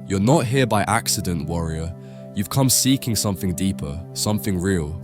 You're not here by accident, warrior. You've come seeking something deeper, something real.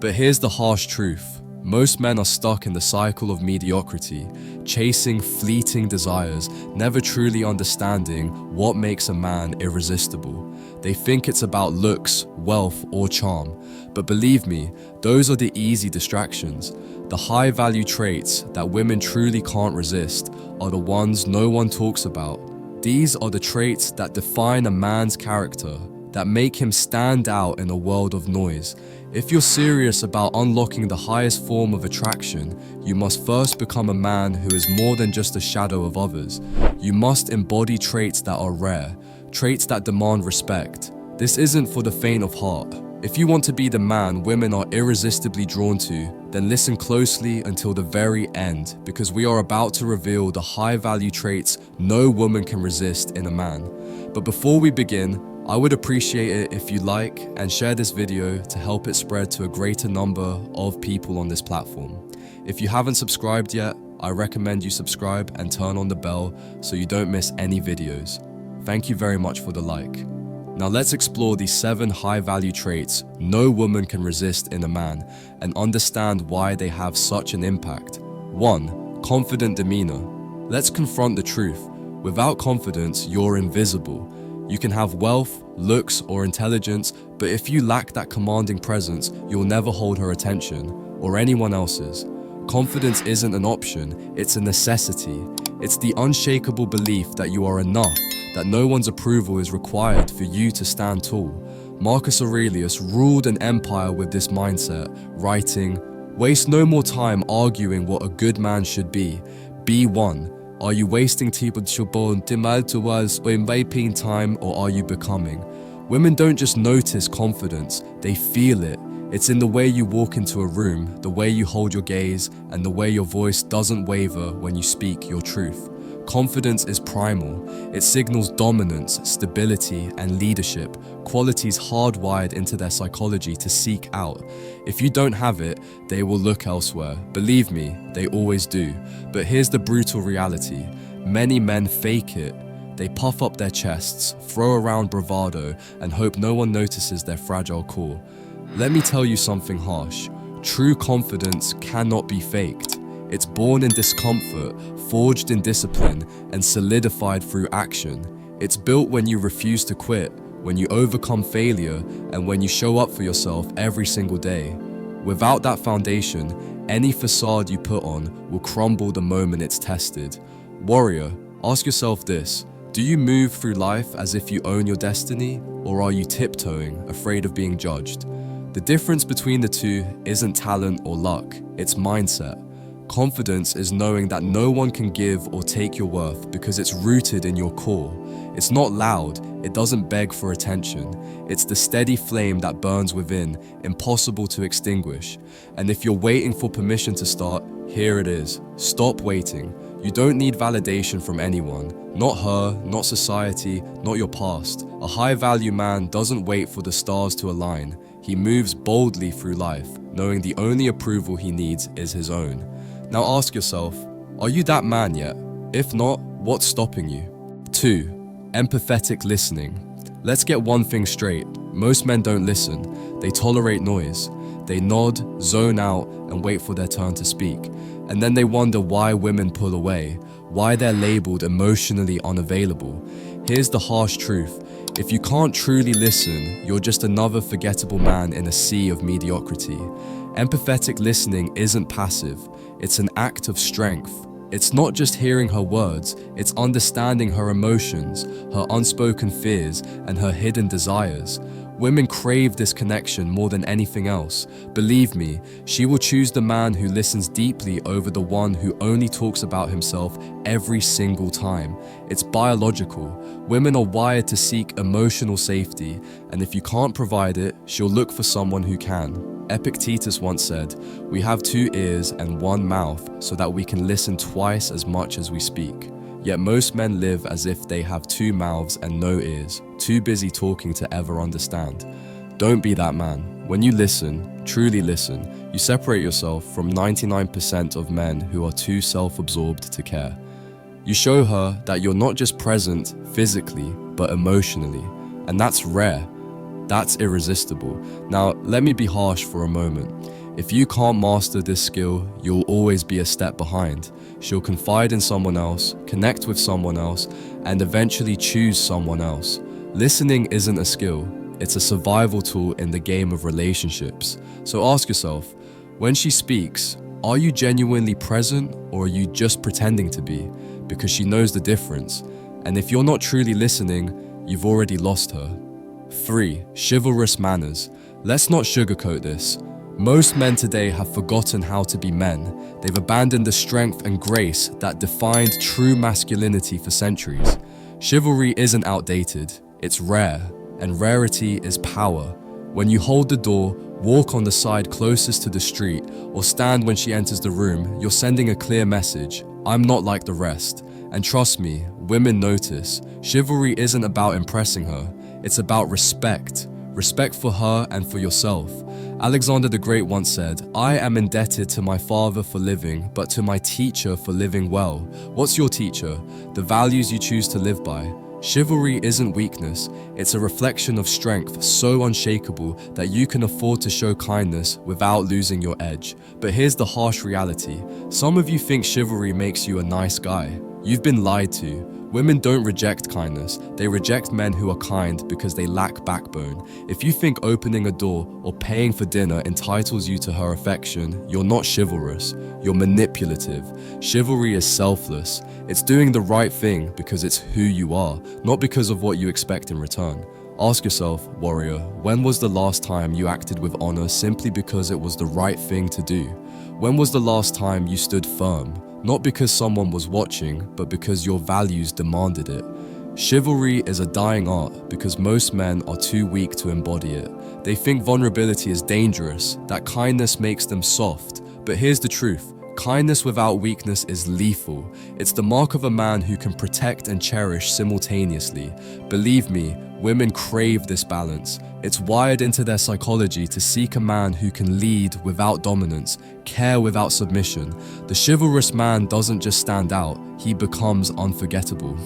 But here's the harsh truth. Most men are stuck in the cycle of mediocrity, chasing fleeting desires, never truly understanding what makes a man irresistible. They think it's about looks, wealth, or charm. But believe me, those are the easy distractions. The high-value traits that women truly can't resist are the ones no one talks about. These are the traits that define a man's character, that make him stand out in a world of noise. If you're serious about unlocking the highest form of attraction, you must first become a man who is more than just a shadow of others. You must embody traits that are rare, traits that demand respect. This isn't for the faint of heart. If you want to be the man women are irresistibly drawn to, then listen closely until the very end, because we are about to reveal the high-value traits no woman can resist in a man. But before we begin, I would appreciate it if you like and share this video to help it spread to a greater number of people on this platform. If you haven't subscribed yet, I recommend you subscribe and turn on the bell so you don't miss any videos. Thank you very much for the like. Now let's explore these 7 high-value traits no woman can resist in a man and understand why they have such an impact. 1. Confident demeanor. Let's confront the truth. Without confidence, you're invisible. You can have wealth, looks, or intelligence, but if you lack that commanding presence, you'll never hold her attention, or anyone else's. Confidence isn't an option, it's a necessity. It's the unshakable belief that you are enough, that no one's approval is required for you to stand tall. Marcus Aurelius ruled an empire with this mindset, writing, "Waste no more time arguing what a good man should be. Be one. Are you wasting time or are you becoming?" Women don't just notice confidence, they feel it. It's in the way you walk into a room, the way you hold your gaze, and the way your voice doesn't waver when you speak your truth. Confidence is primal. It signals dominance, stability, and leadership, qualities hardwired into their psychology to seek out. If you don't have it, they will look elsewhere. Believe me, they always do. But here's the brutal reality. Many men fake it. They puff up their chests, throw around bravado, and hope no one notices their fragile core. Let me tell you something harsh. True confidence cannot be faked. It's born in discomfort, forged in discipline, and solidified through action. It's built when you refuse to quit, when you overcome failure, and when you show up for yourself every single day. Without that foundation, any facade you put on will crumble the moment it's tested. Warrior, ask yourself this. Do you move through life as if you own your destiny, or are you tiptoeing, afraid of being judged? The difference between the two isn't talent or luck, it's mindset. Confidence is knowing that no one can give or take your worth because it's rooted in your core. It's not loud, it doesn't beg for attention. It's the steady flame that burns within, impossible to extinguish. And if you're waiting for permission to start, here it is. Stop waiting. You don't need validation from anyone. Not her, not society, not your past. A high-value man doesn't wait for the stars to align. He moves boldly through life, knowing the only approval he needs is his own. Now ask yourself, are you that man yet? If not, what's stopping you? 2. Empathetic listening. Let's get one thing straight. Most men don't listen. They tolerate noise. They nod, zone out, and wait for their turn to speak. And then they wonder why women pull away, why they're labeled emotionally unavailable. Here's the harsh truth. If you can't truly listen, you're just another forgettable man in a sea of mediocrity. Empathetic listening isn't passive. It's an act of strength. It's not just hearing her words, it's understanding her emotions, her unspoken fears, and her hidden desires. Women crave this connection more than anything else. Believe me, she will choose the man who listens deeply over the one who only talks about himself every single time. It's biological. Women are wired to seek emotional safety, and if you can't provide it, she'll look for someone who can. Epictetus once said, "We have 2 ears and 1 mouth so that we can listen twice as much as we speak." Yet most men live as if they have 2 mouths and no ears, too busy talking to ever understand. Don't be that man. When you listen, truly listen, you separate yourself from 99% of men who are too self-absorbed to care. You show her that you're not just present physically, but emotionally. And that's rare. That's irresistible. Now, let me be harsh for a moment. If you can't master this skill, you'll always be a step behind. She'll confide in someone else, connect with someone else, and eventually choose someone else. Listening isn't a skill, it's a survival tool in the game of relationships. So ask yourself, when she speaks, are you genuinely present or are you just pretending to be? Because she knows the difference. And if you're not truly listening, you've already lost her. 3. Chivalrous manners. Let's not sugarcoat this. Most men today have forgotten how to be men. They've abandoned the strength and grace that defined true masculinity for centuries. Chivalry isn't outdated, it's rare, and rarity is power. When you hold the door, walk on the side closest to the street, or stand when she enters the room, you're sending a clear message: I'm not like the rest. And trust me, women notice. Chivalry isn't about impressing her, it's about respect. Respect for her and for yourself. Alexander the Great once said, I am indebted to my father for living, but to my teacher for living well. What's your teacher? The values you choose to live by. Chivalry isn't weakness, it's a reflection of strength so unshakable that you can afford to show kindness without losing your edge. But here's the harsh reality. Some of you think chivalry makes you a nice guy. You've been lied to. Women don't reject kindness, they reject men who are kind because they lack backbone. If you think opening a door or paying for dinner entitles you to her affection, you're not chivalrous, you're manipulative. Chivalry is selfless. It's doing the right thing because it's who you are, not because of what you expect in return. Ask yourself, warrior, when was the last time you acted with honor simply because it was the right thing to do? When was the last time you stood firm? Not because someone was watching, but because your values demanded it. Chivalry is a dying art because most men are too weak to embody it. They think vulnerability is dangerous, that kindness makes them soft. But here's the truth. Kindness without weakness is lethal. It's the mark of a man who can protect and cherish simultaneously. Believe me, women crave this balance. It's wired into their psychology to seek a man who can lead without dominance, care without submission. The chivalrous man doesn't just stand out, he becomes unforgettable.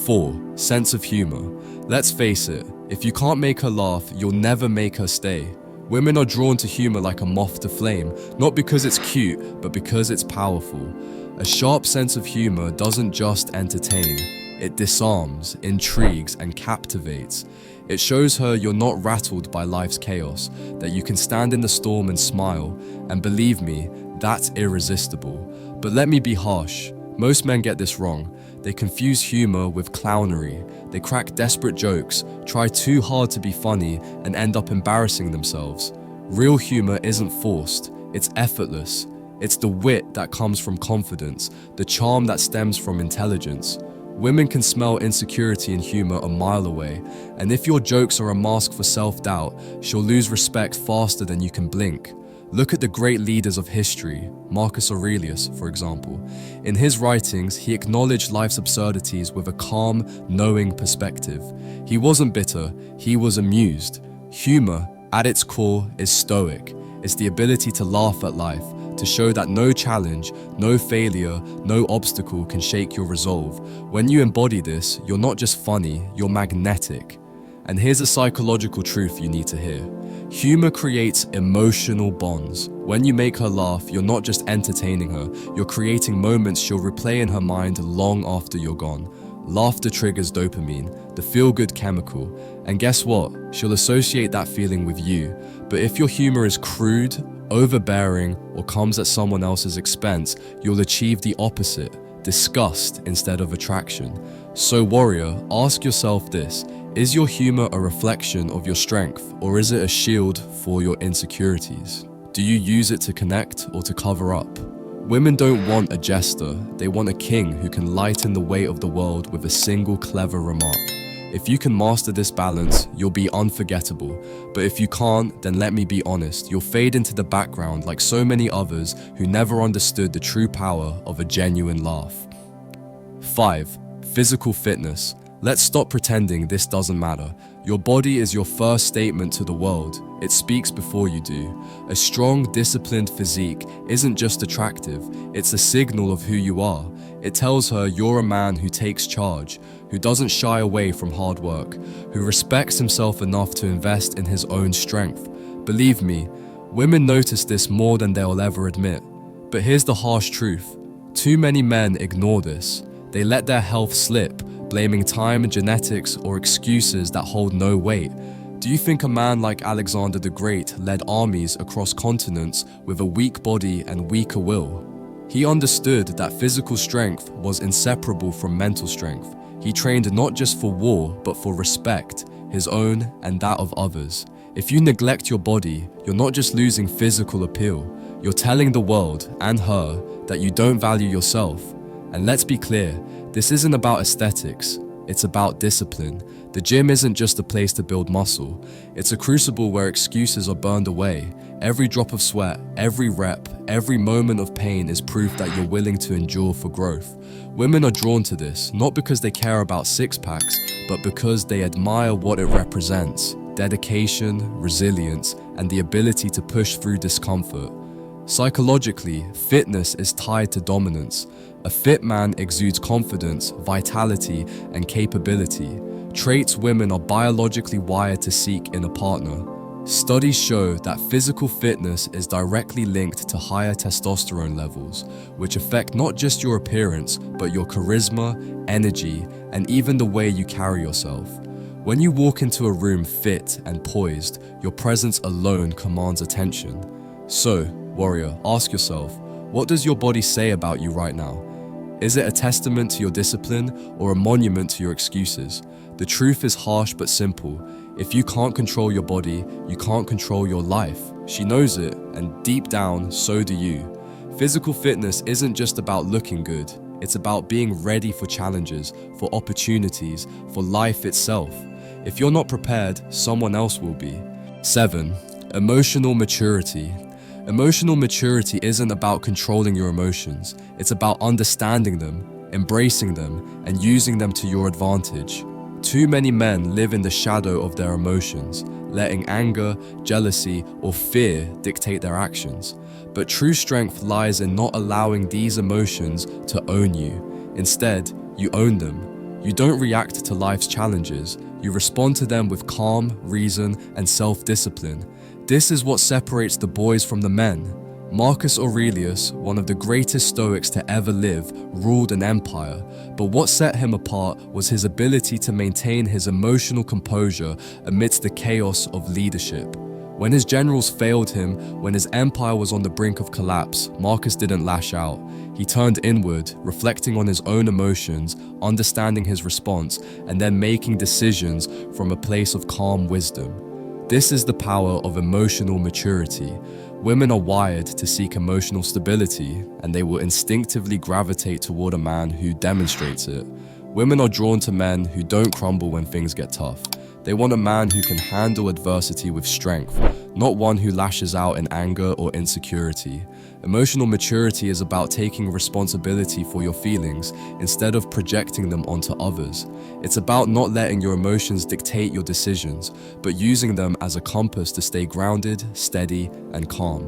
4. Sense of humor. Let's face it, if you can't make her laugh, you'll never make her stay. Women are drawn to humor like a moth to flame, not because it's cute, but because it's powerful. A sharp sense of humor doesn't just entertain, it disarms, intrigues, and captivates. It shows her you're not rattled by life's chaos, that you can stand in the storm and smile, and believe me, that's irresistible. But let me be harsh. Most men get this wrong. They confuse humor with clownery. They crack desperate jokes, try too hard to be funny, and end up embarrassing themselves. Real humor isn't forced, it's effortless. It's the wit that comes from confidence, the charm that stems from intelligence. Women can smell insecurity and humor a mile away, and if your jokes are a mask for self-doubt, she'll lose respect faster than you can blink. Look at the great leaders of history, Marcus Aurelius, for example. In his writings, he acknowledged life's absurdities with a calm, knowing perspective. He wasn't bitter, he was amused. Humor, at its core, is stoic. It's the ability to laugh at life, to show that no challenge, no failure, no obstacle can shake your resolve. When you embody this, you're not just funny, you're magnetic. And here's a psychological truth you need to hear. Humor creates emotional bonds. When you make her laugh, you're not just entertaining her, you're creating moments she'll replay in her mind long after you're gone. Laughter triggers dopamine, the feel-good chemical, and guess what? She'll associate that feeling with you. But if your humor is crude, overbearing, or comes at someone else's expense, you'll achieve the opposite, disgust instead of attraction. So warrior, ask yourself this. Is your humor a reflection of your strength, or is it a shield for your insecurities? Do you use it to connect or to cover up? Women don't want a jester, they want a king who can lighten the weight of the world with a single clever remark. If you can master this balance, you'll be unforgettable. But if you can't, then let me be honest, you'll fade into the background like so many others who never understood the true power of a genuine laugh. 5. Physical fitness. Let's stop pretending this doesn't matter. Your body is your first statement to the world. It speaks before you do. A strong, disciplined physique isn't just attractive, it's a signal of who you are. It tells her you're a man who takes charge, who doesn't shy away from hard work, who respects himself enough to invest in his own strength. Believe me, women notice this more than they'll ever admit. But here's the harsh truth. Too many men ignore this. They let their health slip, blaming time, genetics, or excuses that hold no weight. Do you think a man like Alexander the Great led armies across continents with a weak body and weaker will? He understood that physical strength was inseparable from mental strength. He trained not just for war, but for respect, his own and that of others. If you neglect your body, you're not just losing physical appeal, you're telling the world and her that you don't value yourself. And let's be clear, this isn't about aesthetics, it's about discipline. The gym isn't just a place to build muscle, it's a crucible where excuses are burned away. Every drop of sweat, every rep, every moment of pain is proof that you're willing to endure for growth. Women are drawn to this, not because they care about six-packs, but because they admire what it represents: dedication, resilience, and the ability to push through discomfort. Psychologically, fitness is tied to dominance. A fit man exudes confidence, vitality, and capability, traits women are biologically wired to seek in a partner. Studies show that physical fitness is directly linked to higher testosterone levels, which affect not just your appearance, but your charisma, energy, and even the way you carry yourself. When you walk into a room fit and poised, your presence alone commands attention. So, warrior, ask yourself, what does your body say about you right now? Is it a testament to your discipline or a monument to your excuses? The truth is harsh but simple. If you can't control your body, you can't control your life. She knows it, and deep down, so do you. Physical fitness isn't just about looking good. It's about being ready for challenges, for opportunities, for life itself. If you're not prepared, someone else will be. 7. Emotional maturity. Emotional maturity isn't about controlling your emotions. It's about understanding them, embracing them, and using them to your advantage. Too many men live in the shadow of their emotions, letting anger, jealousy, or fear dictate their actions. But true strength lies in not allowing these emotions to own you. Instead, you own them. You don't react to life's challenges. You respond to them with calm, reason, and self-discipline. This is what separates the boys from the men. Marcus Aurelius, one of the greatest Stoics to ever live, ruled an empire, but what set him apart was his ability to maintain his emotional composure amidst the chaos of leadership. When his generals failed him, when his empire was on the brink of collapse, Marcus didn't lash out. He turned inward, reflecting on his own emotions, understanding his response, and then making decisions from a place of calm wisdom. This is the power of emotional maturity. Women are wired to seek emotional stability, and they will instinctively gravitate toward a man who demonstrates it. Women are drawn to men who don't crumble when things get tough. They want a man who can handle adversity with strength, not one who lashes out in anger or insecurity. Emotional maturity is about taking responsibility for your feelings instead of projecting them onto others. It's about not letting your emotions dictate your decisions, but using them as a compass to stay grounded, steady, and calm.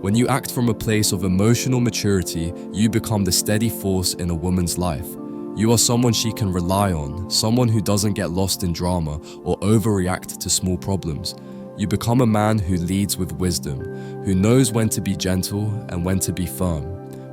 When you act from a place of emotional maturity, you become the steady force in a woman's life. You are someone she can rely on, someone who doesn't get lost in drama or overreact to small problems. You become a man who leads with wisdom, who knows when to be gentle and when to be firm.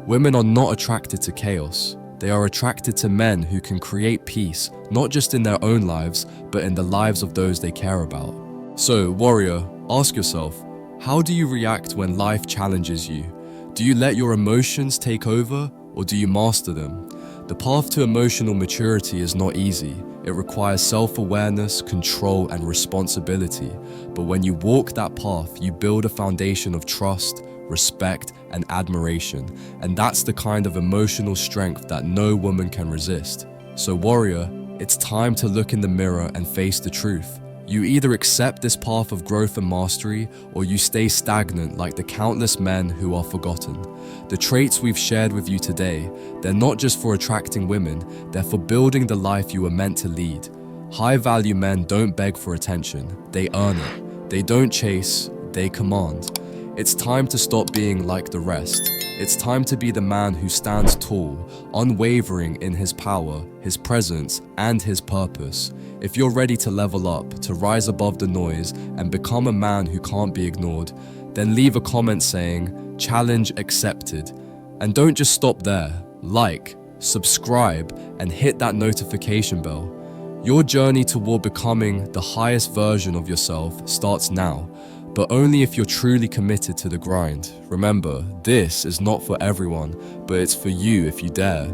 Women are not attracted to chaos. They are attracted to men who can create peace, not just in their own lives, but in the lives of those they care about. So, warrior, ask yourself, how do you react when life challenges you? Do you let your emotions take over, or do you master them? The path to emotional maturity is not easy. It requires self-awareness, control, and responsibility. But when you walk that path, you build a foundation of trust, respect, and admiration. And that's the kind of emotional strength that no woman can resist. So warrior, it's time to look in the mirror and face the truth. You either accept this path of growth and mastery, or you stay stagnant like the countless men who are forgotten. The traits we've shared with you today, they're not just for attracting women, they're for building the life you were meant to lead. High-value men don't beg for attention, they earn it. They don't chase, they command. It's time to stop being like the rest. It's time to be the man who stands tall, unwavering in his power, his presence, and his purpose. If you're ready to level up, to rise above the noise, and become a man who can't be ignored, then leave a comment saying, "Challenge accepted." And don't just stop there. Like, subscribe, and hit that notification bell. Your journey toward becoming the highest version of yourself starts now, but only if you're truly committed to the grind. Remember, this is not for everyone, but it's for you if you dare.